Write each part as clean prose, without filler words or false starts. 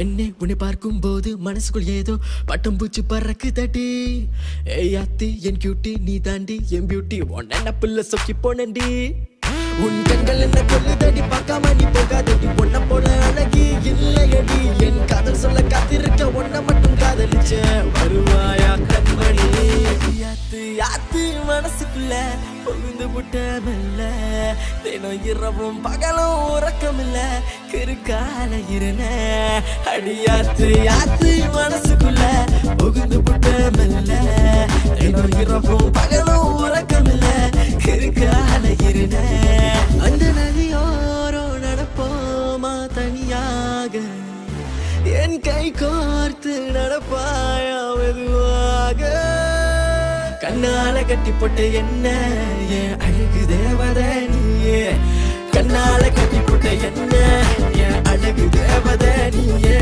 என்னை உன்னை பார்க்கும் போது மனசுக்குள் ஏதோ பட்டம் பூச்சி பறக்கு தட்டி. ஏய் அத்தி என் கியூட்டி நீ தாண்டி என் பியூட்டி ஒன்ன புள்ள சொக்கி போனண்டி. உன் கண்கள் என்ன கொல்லுதடி பார்க்காம நீ போகாதடி. ஒன்ன போல அழகி இல்லையடி என் காதல் சொல்ல காத்திருக்க ஒன்ன மட்டும் காதலிச்ச வருவாயா கண்மணி. ஆத்து ஆத்து மனசுக்குள்ள புகுந்து புட்ட மெல்ல தினம் இரவும் பகலும் உறக்கமில்ல கிருக்கால இருன. அடியாத்து ஆத்து மனசுக்குள்ள புகுந்து புட்ட மெல்ல தினம் இரவும் பகலும் உறக்கமில்ல கிருக்கால இருன. அந்த நதியோரோ நடப்போமா தனியாக என் கை கோர்த்து நடப்பாயா மெதுவாக. கண்ணால கட்டி போட்ட என்ன என் அழகு தேவதை நீயே. கண்ணால கட்டி போட்ட என்ன என் அழகு தேவதை நீயே.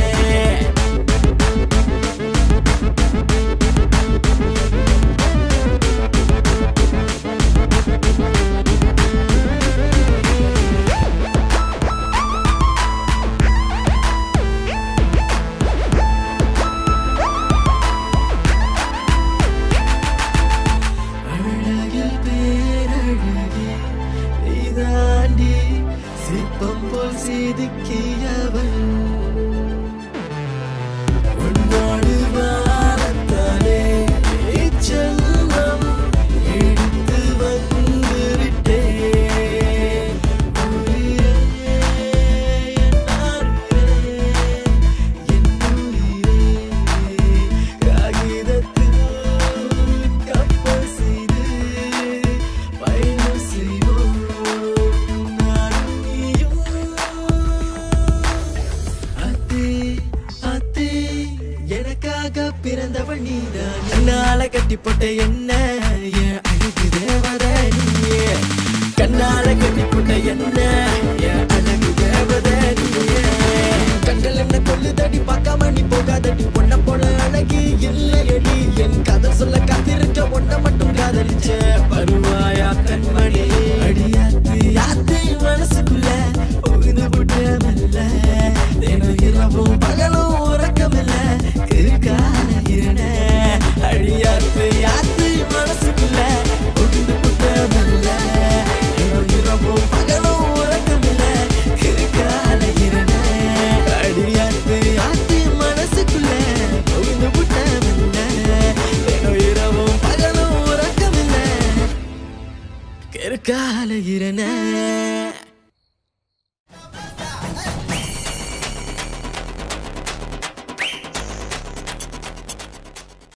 பிறந்தவள் நீதான். கண்ணால கட்டி போட்ட என்ன என் அழகு தேவதை நீயே. கண்ணால கட்டி போட்ட என்ன என் அழகு தேவதை நீயே. கண்கள் என்ன கொல்லுதடி பார்க்காம நீ போகாதடி. ஒன்ன போல அழகி இல்லையடி என் காதல் சொல்ல காத்திருக்க ஒன்ன மட்டும் காதலிச்ச வருவாயா கண்மணி.